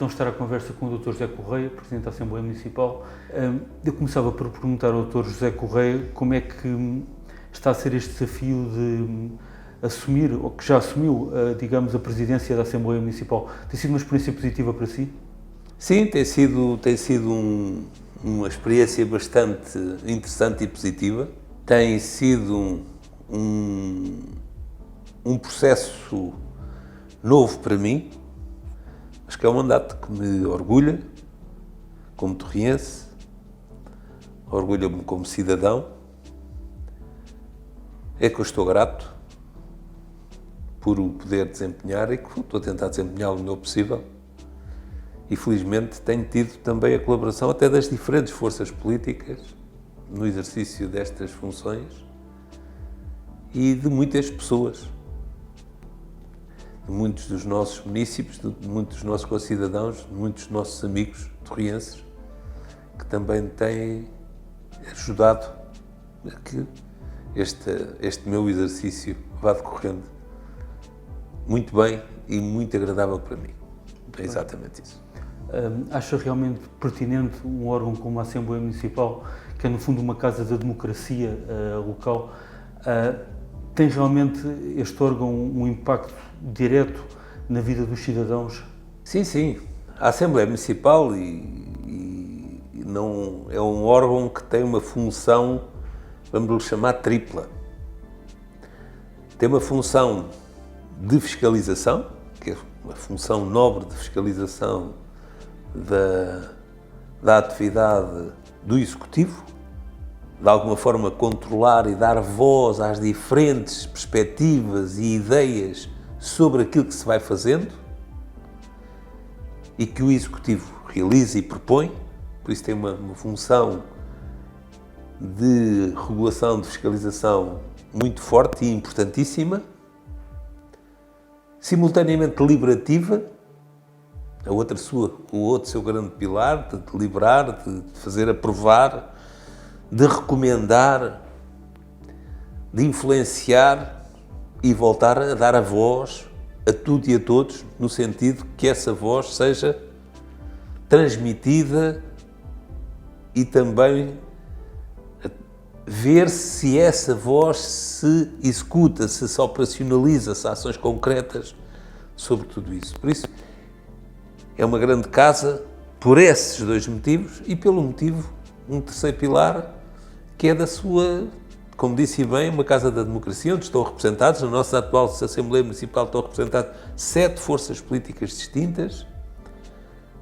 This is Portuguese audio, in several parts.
então estar à conversa com o Dr. José Correia, Presidente da Assembleia Municipal. Eu começava por perguntar ao Dr. José Correia como é que está a ser este desafio de assumir, ou que já assumiu, digamos, a presidência da Assembleia Municipal. Tem sido uma experiência positiva para si? Sim, tem sido uma experiência bastante interessante e positiva. Tem sido um processo novo para mim, mas que é um mandato que me orgulha, como torriense, orgulha-me como cidadão. É que eu estou grato por o poder desempenhar e que estou a tentar desempenhá-lo o melhor possível. E felizmente tenho tido também a colaboração até das diferentes forças políticas no exercício destas funções e de muitas pessoas, de muitos dos nossos munícipes, de muitos dos nossos concidadãos, de muitos dos nossos amigos torrienses, que também têm ajudado a que este meu exercício vá decorrendo muito bem e muito agradável para mim. É exatamente isso. Acha realmente pertinente um órgão como a Assembleia Municipal, que é no fundo uma casa da democracia local, tem realmente este órgão um impacto direto na vida dos cidadãos? Sim, sim. A Assembleia Municipal não é um órgão que tem uma função, vamos lhe chamar, tripla. Tem uma função de fiscalização, que é uma função nobre de fiscalização da atividade do Executivo, de alguma forma controlar e dar voz às diferentes perspectivas e ideias sobre aquilo que se vai fazendo e que o Executivo realiza e propõe. Por isso tem uma função de regulação, de fiscalização muito forte e importantíssima, simultaneamente deliberativa, o outro seu grande pilar, de deliberar, de fazer aprovar, de recomendar, de influenciar e voltar a dar a voz a tudo e a todos, no sentido que essa voz seja transmitida e também ver se essa voz se executa, se operacionaliza, se há ações concretas sobre tudo isso. Por isso, é uma grande casa por esses dois motivos e pelo motivo, um terceiro pilar, que é da sua, como disse bem, uma casa da democracia, onde estão representados, na nossa atual Assembleia Municipal estão representadas 7 forças políticas distintas.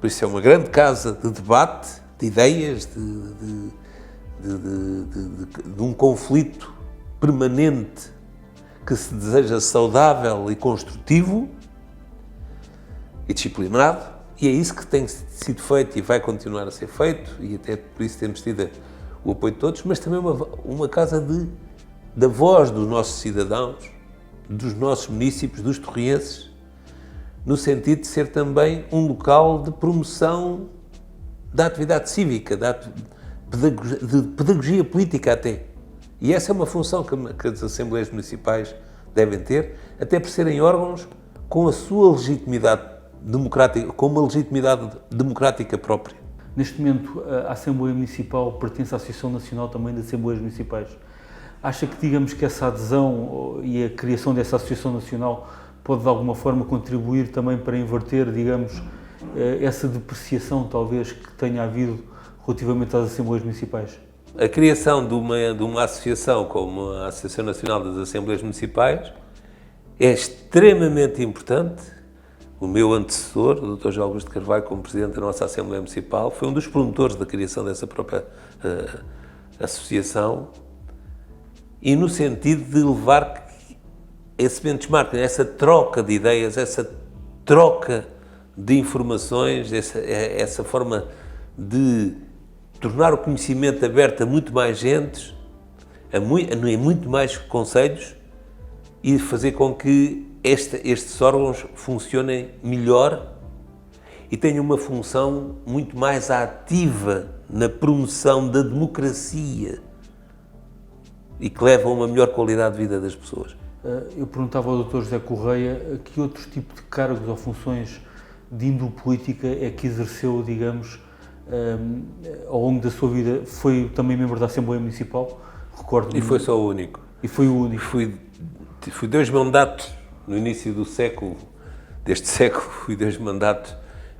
Por isso é uma grande casa de debate, de ideias, de um conflito permanente que se deseja saudável e construtivo e disciplinado. E é isso que tem sido feito e vai continuar a ser feito, e até por isso temos tido o apoio de todos, mas também uma casa da voz dos nossos cidadãos, dos nossos munícipes, dos torrienses, no sentido de ser também um local de promoção da atividade cívica, de pedagogia política até. E essa é uma função que as Assembleias Municipais devem ter, até por serem órgãos com a sua legitimidade democrática, com uma legitimidade democrática própria. Neste momento, a Assembleia Municipal pertence à Associação Nacional também de Assembleias Municipais. Acha que, digamos, que essa adesão e a criação dessa Associação Nacional pode, de alguma forma, contribuir também para inverter, digamos, essa depreciação, talvez, que tenha havido relativamente às Assembleias Municipais? A criação de uma associação como a Associação Nacional das Assembleias Municipais é extremamente importante. O meu antecessor, o Dr. José Augusto Carvalho, como Presidente da nossa Assembleia Municipal, foi um dos promotores da criação dessa própria associação e no sentido de levar esse benchmark, essa troca de ideias, essa troca de informações, essa forma de tornar o conhecimento aberto a muito mais gente, a muito mais concelhos e fazer com que estes órgãos funcionem melhor e tenham uma função muito mais ativa na promoção da democracia e que levam a uma melhor qualidade de vida das pessoas. Eu perguntava ao Dr. José Correia que outros tipos de cargos ou funções de índole política é que exerceu, digamos, ao longo da sua vida? Foi também membro da Assembleia Municipal, recordo-me. E foi só o único. E foi o único. Fui 2 mandatos no início do século, deste século, fui 2 mandatos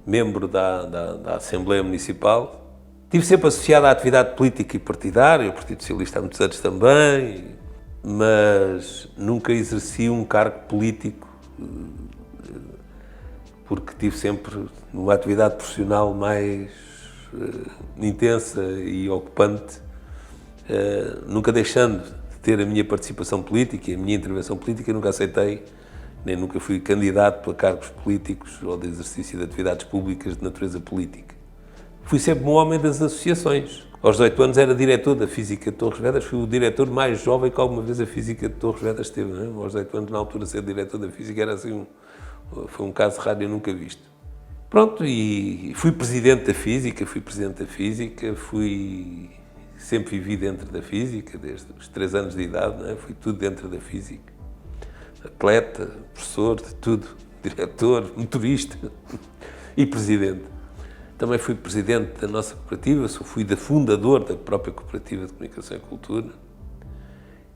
membro da Assembleia Municipal. Estive sempre associado à atividade política e partidária, o Partido Socialista há muitos anos também, mas nunca exerci um cargo político, porque tive sempre uma atividade profissional mais intensa e ocupante, nunca deixando de ter a minha participação política e a minha intervenção política, nunca aceitei, nem nunca fui candidato para cargos políticos ou de exercício de atividades públicas de natureza política. Fui sempre um homem das associações. Aos 18 anos era diretor da Física de Torres Vedras, fui o diretor mais jovem que alguma vez a Física de Torres Vedras teve. Não é? Aos 18 anos, na altura, ser diretor da Física era assim, foi um caso raro e nunca visto. Pronto, e fui presidente da Física, sempre vivi dentro da Física, desde os 3 anos de idade, não é? Fui tudo dentro da Física. Atleta, professor, de tudo, diretor, motorista e presidente. Também fui presidente da nossa cooperativa, fui fundador da própria Cooperativa de Comunicação e Cultura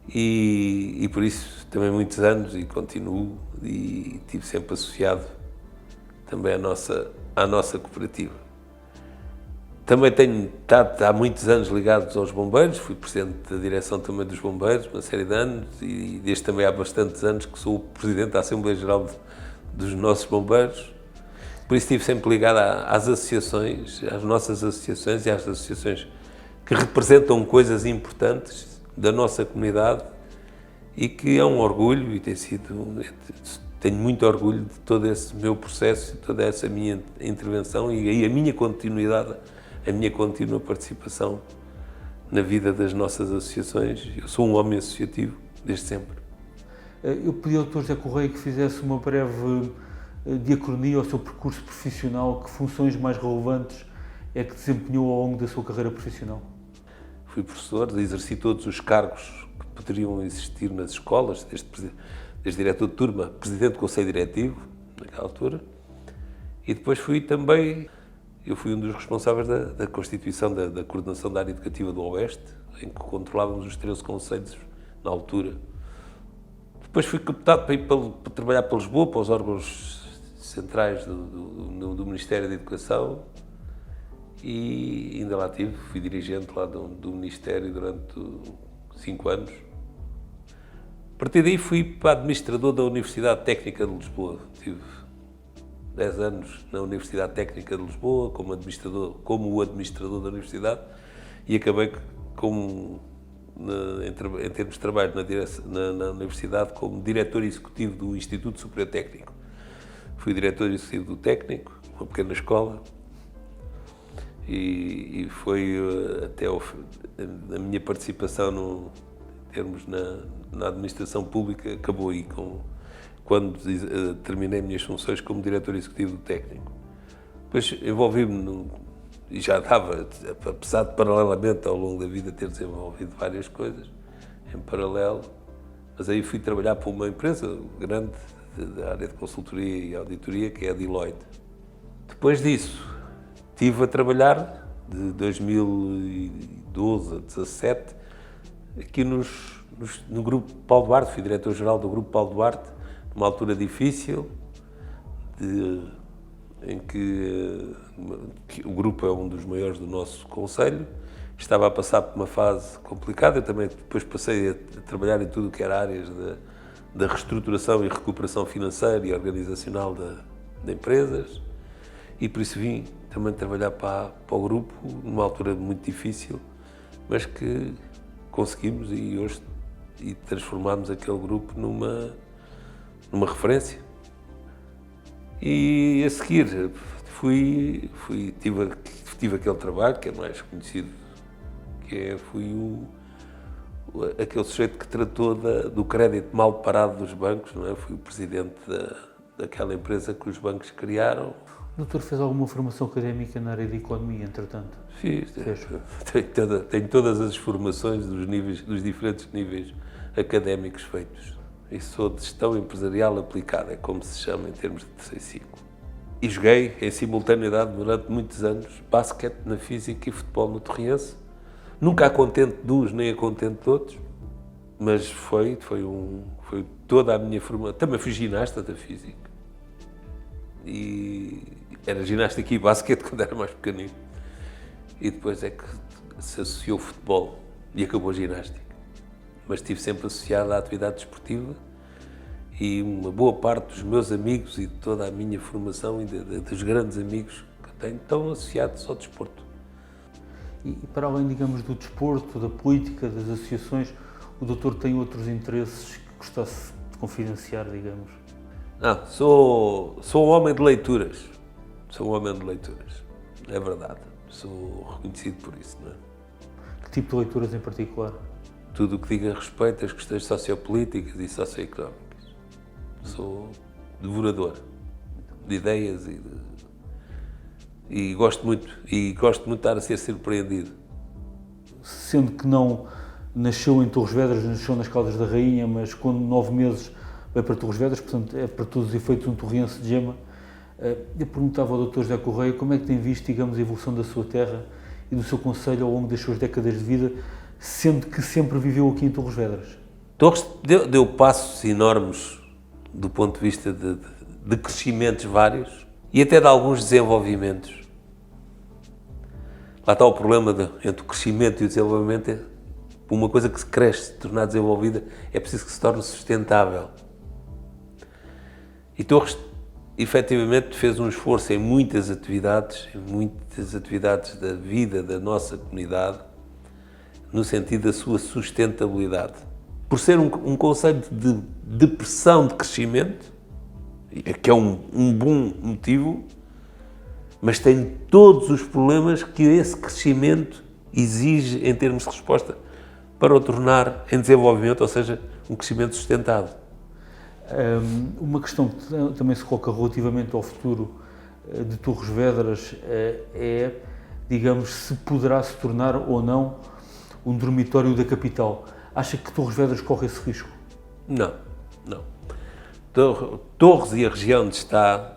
e por isso também muitos anos e continuo e estive sempre associado também à nossa cooperativa. Também tenho estado há muitos anos ligado aos bombeiros, fui presidente da direção também dos bombeiros, uma série de anos, e desde também há bastantes anos que sou o presidente da Assembleia Geral dos nossos bombeiros. Por isso estive sempre ligado às associações, às nossas associações e às associações que representam coisas importantes da nossa comunidade e que é um orgulho e tenho muito orgulho de todo esse meu processo, toda essa minha intervenção e a minha continuidade, a minha contínua participação na vida das nossas associações. Eu sou um homem associativo desde sempre. Eu pedi ao Dr. José Correia que fizesse uma breve diacronia ao seu percurso profissional. Que funções mais relevantes é que desempenhou ao longo da sua carreira profissional? Fui professor, exerci todos os cargos que poderiam existir nas escolas, desde diretor de turma, presidente do Conselho Diretivo, naquela altura, e depois eu fui um dos responsáveis da constituição da coordenação da área educativa do Oeste, em que controlávamos os 13 concelhos na altura. Depois fui captado para trabalhar para Lisboa, para os órgãos centrais do Ministério da Educação, e ainda lá fui dirigente lá do Ministério durante 5 anos. A partir daí fui para administrador da Universidade Técnica de Lisboa. Tive 10 anos na Universidade Técnica de Lisboa como o administrador da Universidade e acabei em termos de trabalho na Universidade como diretor executivo do Instituto Superior Técnico. Fui diretor executivo do Técnico, uma pequena escola, e foi até a minha participação em termos na administração pública acabou aí quando terminei minhas funções como diretor executivo do Técnico. Depois envolvi-me e já estava, apesar de paralelamente ao longo da vida ter desenvolvido várias coisas em paralelo, mas aí fui trabalhar para uma empresa grande da área de consultoria e auditoria, que é a Deloitte. Depois disso, estive a trabalhar de 2012 a 2017 aqui no Grupo Paulo Duarte, fui diretor-geral do Grupo Paulo Duarte, numa altura difícil, em que o grupo é um dos maiores do nosso concelho, estava a passar por uma fase complicada. Eu também depois passei a trabalhar em tudo o que era áreas da reestruturação e recuperação financeira e organizacional de empresas, e por isso vim também trabalhar para o grupo numa altura muito difícil, mas que conseguimos e hoje transformámos aquele grupo numa referência. E a seguir tive aquele trabalho que é mais conhecido, fui aquele sujeito que tratou do crédito mal parado dos bancos, não é? Fui o presidente daquela empresa que os bancos criaram. O doutor fez alguma formação académica na área de economia, entretanto? Fiz. Tenho todas as formações dos diferentes níveis académicos feitos. E sou de gestão empresarial aplicada, é como se chama em termos de terceiro ciclo. e joguei em simultaneidade durante muitos anos basquete na Física e futebol no Torriense. Nunca a contente de uns nem a contente de outros, mas foi toda a minha formação. Também fui ginasta da Física. E era ginástica e basquete quando era mais pequenino. E depois é que se associou o futebol e acabou a ginástica. Mas estive sempre associado à atividade desportiva e uma boa parte dos meus amigos e de toda a minha formação e dos grandes amigos que tenho estão associados ao desporto. E para além, digamos, do desporto, da política, das associações, o doutor tem outros interesses que gostasse de confidenciar, digamos? Não, sou um homem de leituras. Sou um homem de leituras, é verdade. Sou reconhecido por isso, não é? Que tipo de leituras em particular? Tudo o que diga respeito às questões sociopolíticas e socioeconómicas. Sou devorador de ideias e gosto muito de estar a ser surpreendido. Sendo que não nasceu em Torres Vedras, nasceu nas Caldas da Rainha, mas com 9 meses veio para Torres Vedras, portanto é para todos os efeitos um torriense de gema. Eu perguntava ao Dr. José Correia como é que tem visto, digamos, a evolução da sua terra e do seu concelho ao longo das suas décadas de vida, sendo que sempre viveu aqui em Torres Vedras. Torres deu passos enormes do ponto de vista de crescimentos vários e até de alguns desenvolvimentos. Lá está o problema entre o crescimento e o desenvolvimento. Uma coisa que se cresce, se tornar desenvolvida, é preciso que se torne sustentável. E Torres, efetivamente, fez um esforço em muitas atividades da vida da nossa comunidade, no sentido da sua sustentabilidade. Por ser um conceito de depressão de crescimento, que é um bom motivo, mas tem todos os problemas que esse crescimento exige em termos de resposta para o tornar em desenvolvimento, ou seja, um crescimento sustentado. Uma questão que também se coloca relativamente ao futuro de Torres Vedras é, digamos, se poderá se tornar ou não um dormitório da capital. Acha que Torres Vedras corre esse risco? Não. Torres e a região onde está...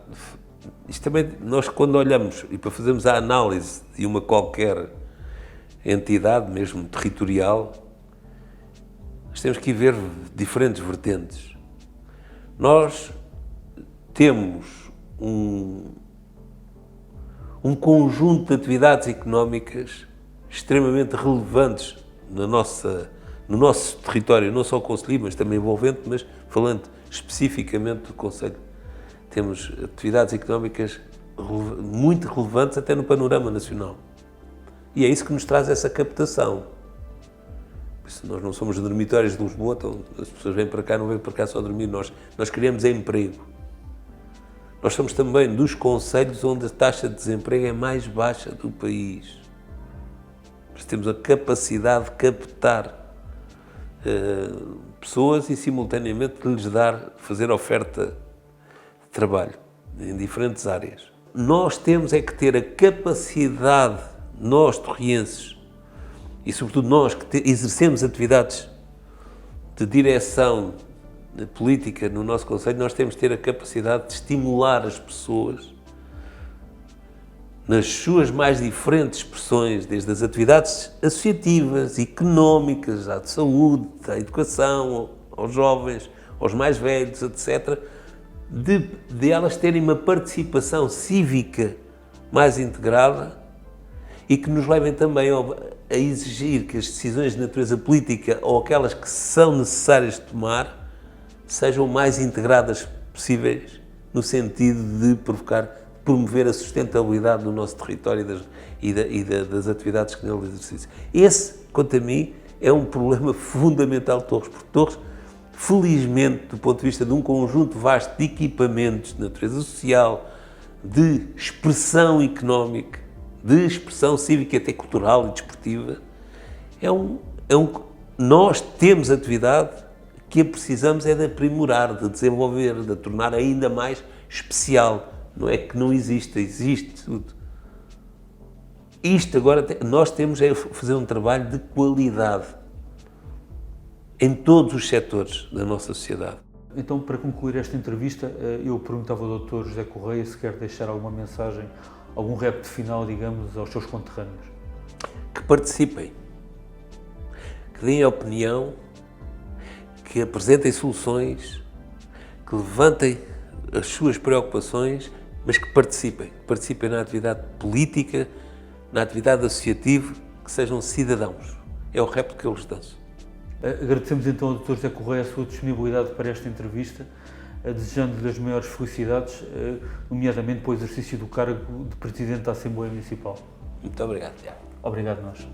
Isto também, nós quando olhamos e para fazermos a análise de uma qualquer entidade, mesmo territorial, nós temos que ir ver diferentes vertentes. Nós temos um conjunto de atividades económicas extremamente relevantes no nosso território, não só concelhio, mas também envolvente, mas falando especificamente do concelho. Temos atividades económicas muito relevantes até no panorama nacional. E é isso que nos traz essa captação. Nós não somos dormitórios de Lisboa, então as pessoas vêm para cá, não vêm para cá só dormir, nós criamos emprego. Nós somos também dos concelhos onde a taxa de desemprego é mais baixa do país. Nós temos a capacidade de captar pessoas e simultaneamente de lhes fazer oferta de trabalho em diferentes áreas. Nós temos é que ter a capacidade, nós torrienses, e sobretudo nós que exercemos atividades de direção política no nosso concelho, nós temos de ter a capacidade de estimular as pessoas nas suas mais diferentes expressões, desde as atividades associativas, económicas, à de saúde, à educação, aos jovens, aos mais velhos, etc., de elas terem uma participação cívica mais integrada e que nos levem também a exigir que as decisões de natureza política ou aquelas que são necessárias de tomar sejam o mais integradas possíveis no sentido de promover a sustentabilidade do nosso território das atividades que nele exercem. Esse, quanto a mim, é um problema fundamental de Torres, porque Torres, felizmente, do ponto de vista de um conjunto vasto de equipamentos de natureza social, de expressão económica, de expressão cívica e até cultural e desportiva, nós temos atividade que a precisamos é de aprimorar, de desenvolver, de tornar ainda mais especial. Não é que não exista, existe tudo. Isto agora, nós temos é fazer um trabalho de qualidade em todos os setores da nossa sociedade. Então, para concluir esta entrevista, eu perguntava ao Dr. José Correia se quer deixar alguma mensagem, algum repto final, digamos, aos seus conterrâneos. Que participem, que deem opinião, que apresentem soluções, que levantem as suas preocupações, mas que participem na atividade política, na atividade associativa, que sejam cidadãos. É o repto que eu lhes danço. Agradecemos então ao Dr. José Correia a sua disponibilidade para esta entrevista, desejando-lhe as maiores felicidades, nomeadamente para o exercício do cargo de Presidente da Assembleia Municipal. Muito obrigado, Tiago. Obrigado, nós.